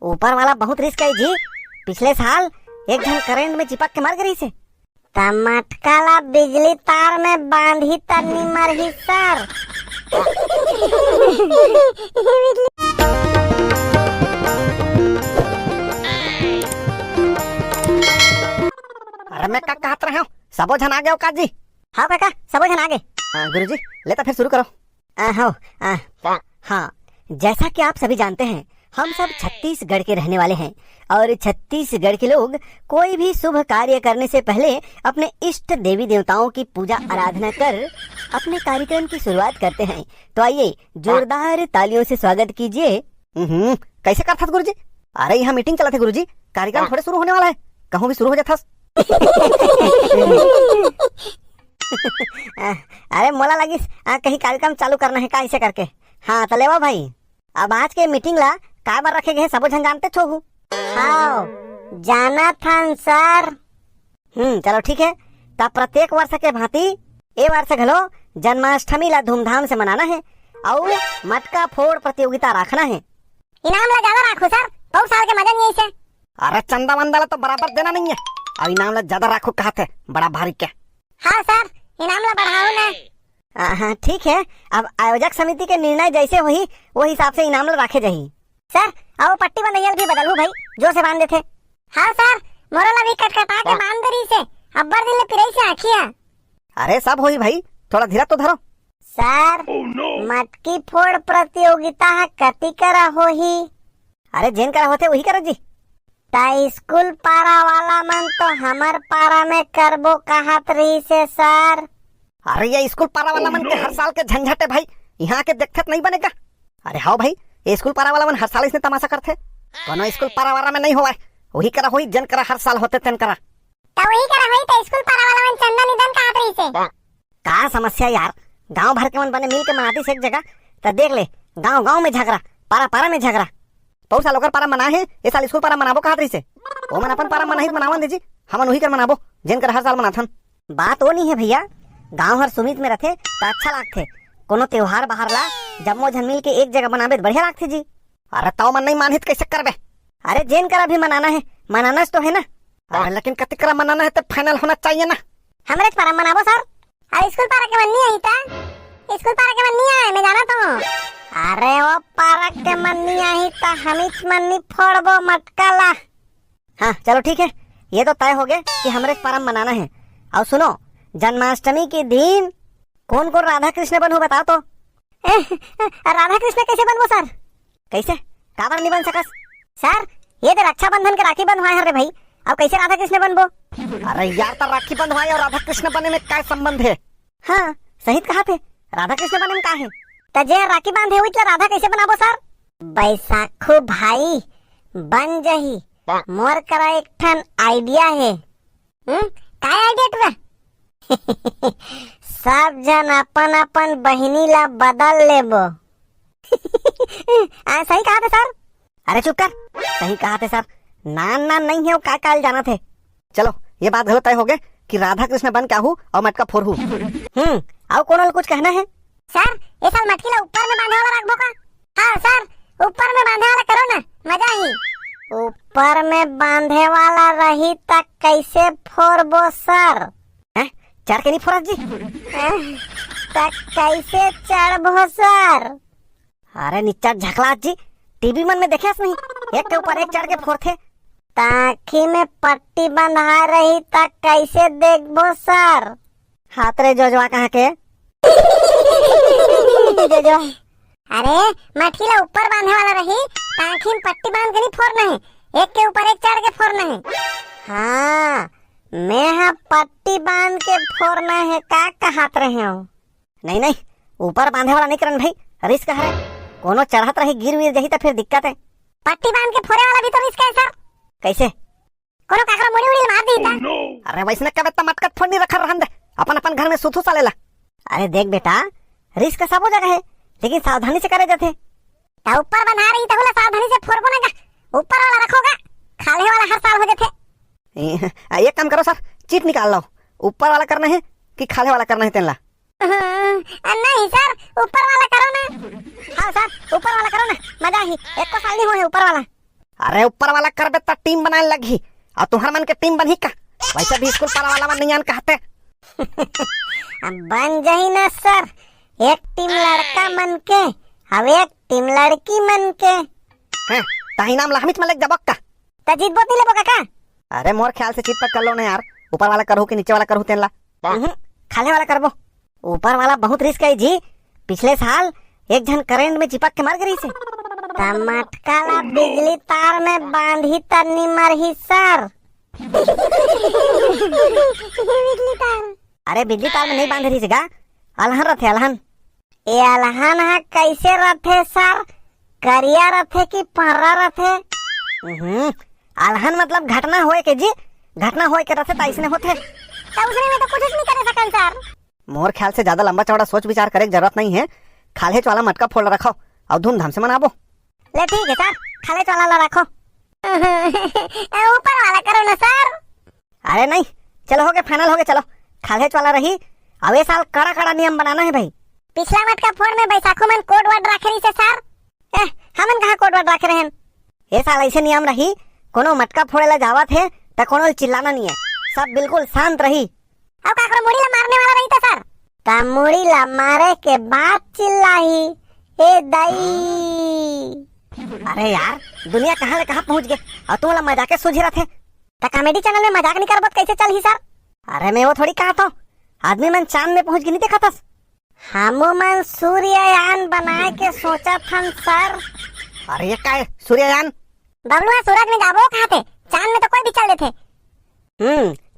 ऊपर वाला बहुत रिस्क है जी। पिछले साल एक जन करंट में चिपक के मर गई से। मटकाला बिजली तार में बांधी तनी मरही सर। अरे मैं क्या कहत रहा हूँ, सबो जन आ गए हो का जी? हाँ काका, सबो जन आ गए। गुरुजी लेता फिर शुरू करो। हाँ, जैसा कि आप सभी जानते हैं, हम सब छत्तीसगढ़ के रहने वाले हैं और छत्तीसगढ़ के लोग कोई भी शुभ कार्य करने से पहले अपने इष्ट देवी देवताओं की पूजा आराधना कर अपने कार्यक्रम की शुरुआत करते हैं। तो आइए जोरदार तालियों से स्वागत कीजिए। कैसे करता गुरुजी? अरे यहाँ मीटिंग चला थे गुरुजी, कार्यक्रम थोड़े शुरू होने वाला है, कहूँ भी शुरू हो जाता। अरे मोला लगी कहीं कार्यक्रम चालू करना है का ऐसे करके। हाँ तो लेवा भाई, अब आज के मीटिंग ला का बार रखे गए सबो जन जानते छो। हाँ जाना था सर। चलो ठीक है। तब प्रत्येक वर्ष के भांति ए वर्ष घलो जन्माष्टमी ला धूमधाम से मनाना है और मटका फोड़ प्रतियोगिता रखना है। इनाम ला ज्यादा रखो सर, बहुत साल के मजा नहीं ऐसे। अरे चंदा वंदा तो बराबर देना नहीं है और इनाम ला ज्यादा रखो कहते बड़ा भारी क्या। हाँ सर, इनाम ला बढ़ाओ ना। हाँ ठीक है, अब आयोजक समिति के निर्णय जैसे हुई वो हिसाब से इनाम ला रखे जाही। सर आओ पट्टी बंधैयल भी बदलू भाई, जो से बांध देते। हाँ सर, मोरला भी कटकटा के बांध दरी से अब्बर दिन ले पिरई से आखिया। अरे सब होई भाई, थोड़ा धीरा तो धरो। सर मटकी फोड़ प्रतियोगिता कति करा होही? अरे जेन करा होते वही करो जी। ता स्कूल पारा वाला मन तो हमर पारा में करबो कहत रही से सर। अरे ये स्कूल पारा वाला मन के हर साल के झंझट है भाई, यहाँ के देखते नहीं बनेगा। अरे हाँ भाई, ये स्कूल पारा वाला मन हर साल इसने तमाशा करते, कोनो स्कूल पारा वाला में नहीं हुआ है, वही करा हुई जन करा हर साल होते तन करा। तो वही करा हुई तो स्कूल पारा वाला मन चंदा निधन कहत रही से। का समस्या यार, गांव भर के मन बने मिल के मनाती से एक जगह, तो देख ले गांव गांव में झगड़ा, पारा पारा में झगड़ा। बहुत साल ओकर पारा मना है, ये साल स्कूल पारा मनाबो कहत रही से। वो मन अपन पारा मनाही मनावन दीजिए, हमन वही कर मनाबो जेन कर हर साल मनाथन। बात वो नहीं है भैया, गांव हर सुमित में रहते तो अच्छा लागते, कोनो त्योहार बाहर ला जम्मो झन मिल के एक जगह बनाबे बढ़िया लागते जी। अरे ताऊ मन नहीं मानहित कैसे करबे? अरे जेन करा भी मनाना है, मनाना तो है ना। अरे लेकिन कति करा मनाना है तो फाइनल होना चाहिए ना। हमरे पारा मनाबो सर। अरे स्कूल पारा के मन नहीं आई था, स्कूल पारा के मन नहीं आए, मैं जाना तो। अरे वो पारा के मन नहीं आई तो हमिच मन नहीं फोड़बो मटका ला। हाँ चलो ठीक है, ये तो तय हो गया कि हमरे पारा मनाना है। और सुनो, जन्माष्टमी के दिन कौन कौन राधा कृष्ण बनो बताओ तो। राधा कृष्ण कैसे बनबो सर? कैसे काबर नहीं बन सकस सर? ये तो रक्षाबंधन के राखी बंधवाए हरे भाई, अब कैसे राधा कृष्ण बनबो? अरे यार तो राखी बंधवाए और राधा कृष्ण बने में क्या संबंध है? हाँ सही कहा थे, राधा कृष्ण बने में का है? तजे राखी बांधे हुई तो राधा कैसे बनाबो सर? बैसाखू भाई बन जही, मोर करा एक ठन आइडिया है। काय आइडिया तुरा? सब जन अपन अपन बहिनी ला बदल लेबो। सही कहा थे सर। अरे चुप कर, सही कहा थे सर, नान नहीं है वो का काल जाना थे। चलो ये बात गलत तय हो गए कि राधा कृष्ण बन क्या हूँ और मटका फोड़ हूँ। और कौन कुछ कहना है? सर ये साल मटकी ला ऊपर में बांधे वाला रखबो का? हाँ सर, ऊपर में बांधे वाला करो ना, मजा ही। ऊपर में बांधे वाला रही तक कैसे फोड़बो सर? चढ़ के नहीं फोड़ा जी? तक कैसे चढ़बो सर? अरे नीचा झकला जी, टीवी मन में देखे नहीं, एक के ऊपर एक चढ़ के फोड़ते। ताखी में पट्टी बंधा रही तक कैसे देखबो सर? हाथ रे जोजवा कहाँ के? जोजवा। अरे मटकी ला ऊपर बांधे वाला रही, ताखी में पट्टी बांध के नहीं फोड़ना है, एक के ऊपर एक चढ़ के फोड़ना है। हाँ मैं पट्टी बांध के फोड़ना है, का कहत रहे हो? नहीं ऊपर बांधे वाला नहीं करन भाई, रिस्क है, कोनो चढ़त रही गिर विर जही तो फिर दिक्कत है। पट्टी बांध के फोड़े वाला भी तो रिस्क है सर। कैसे? कोनो काकरा मुड़ी उड़ी मार दी था। अरे वैसने कबे त मटका फोड़ नहीं रखा रहन दे, अपन अपन घर में सुथु सालेला। अरे देख बेटा, रिस्क सब जगह है, लेकिन सावधानी से करे जाते। ता ऊपर बंधा रही तो सावधानी से फोड़बो ना, ऊपर वाला रखोगा, खाले वाला हर साल हो जाते। एक काम करो सर, चीट निकाल लो, ऊपर वाला करना है कि खाले वाला करना है तेला? नहीं सर, ऊपर वाला करो ना। हाँ सर ऊपर वाला करो ना, मजा ही, एक को साल नहीं हुआ है ऊपर वाला। अरे ऊपर वाला करबे तो टीम बनाने लगी और तुम्हार मन के टीम बनी का। वैसे भी स्कूल पारा वाला मन नहीं आन कहते। बन जाही ना सर, एक टीम लड़का मन के अब एक टीम लड़की मन के। हैं ताही नाम लहमित मलिक जबक का तो जीत बोत नहीं लेबो काका। अरे मोर ख्याल से चित पर कर लो ना यार। ऊपर वाला करू कि नीचे वाला करू तेला खाले वाला करबो। ऊपर वाला बहुत रिस्क है जी। पिछले साल एक जन करंट में चिपक के मर गई से। मटका ला बिजली तार में बांधी तनी मरही सर। अरे बिजली तार में नहीं बांध रही गा, अलहन रथे अलहन। ये अलहन है कैसे रथे सर, करिया रथे कि पहरा रथे? अलहन मतलब घटना होए के जी, घटना होए के रथे ताइसने होते। तो उसने में तो कुछ नहीं करे सकन सर। मोर ख्याल से ज्यादा लंबा चौड़ा सोच विचार करे की जरूरत नहीं है। खाले वाला मटका फोड़ रखो और धूमधाम से मनाबो। ले ठीक है सर, खाले वाला ला रखो। ऊपर वाला करो ना सर। अरे नहीं, चलो हो गए, फाइनल हो गए। चलो खाले वाला रही। अब ये साल कड़ा कड़ा नियम बनाना है भाई। पिछला मटका फोड़ में बैसाखो मन कोड वर्ड रखे रही से सर। हमन कहाँ कोड वर्ड रखे रहे? ये साल ऐसे नियम रही, कोनो मटका फोड़े ला जावत है तो कोनो चिल्लाना नहीं है, सब बिल्कुल शांत रही। अब काकरो मुड़ी ला मारने वाला रही था सर, ता मुड़ी ला मारे के बाद चिल्लाई ए दाई। अरे यार दुनिया कहाँ ले कहाँ पहुँच गए और तुम लोग मजाक सूझ रहे थे। ता कॉमेडी चैनल में मजाक नहीं करबत कैसे चल ही सर? अरे मैं वो थोड़ी कहा था, आदमी मन चांद में पहुँच के नहीं देखा था। हमू मन सूर्ययान बनाए के सोचा था सर। अरे ये क्या है सूर्ययान? बबलुआ सूरज में जाबो कहाँ थे, चांद में तो कोई भी चल लेते।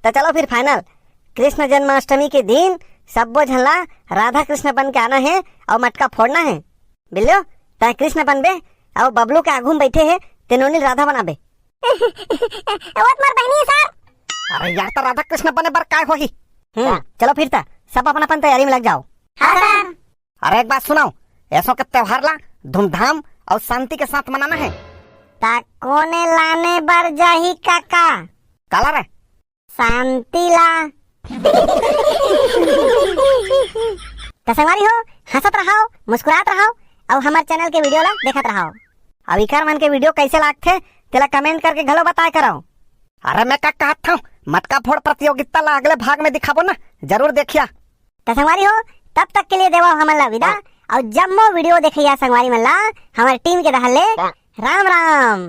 तो चलो फिर फाइनल। कृष्ण जन्माष्टमी के दिन सबो झला राधा कृष्ण बन के आना है और मटका फोड़ना है। बिल्लो तय कृष्ण बनबे और बबलू के आगू में बैठे है तेनोनी राधा बनाबे। वो तुम्हार बहनी है सर। अरे यार तो राधा कृष्ण बने बर काय होही। चलो फिर ता सब अपन अपन तैयारी में लग जाओ। हाँ सर। अरे एक बात सुनाओ, ऐसो के त्योहार ला धूमधाम और शांति के साथ मनाना है। ता कोने लाने बर जाही काका? काला रे शांति ला। तो संगवारी हो, हंसत रहो, मुस्कुरात रहो और हमारे चैनल के वीडियो ला देखत रहो। अब इकर मन के वीडियो कैसे लागथे तेला कमेंट करके घलो बताए करो। अरे मैं क्या कहत था, मटका फोड़ प्रतियोगिता ला अगले भाग में दिखाबो ना, जरूर देखिया। तो संगवारी हो, तब तक के लिए देवो हमन ला विदा और जम्मो वीडियो देखिया संगवारी मन ला हमारी टीम के रहले राम राम।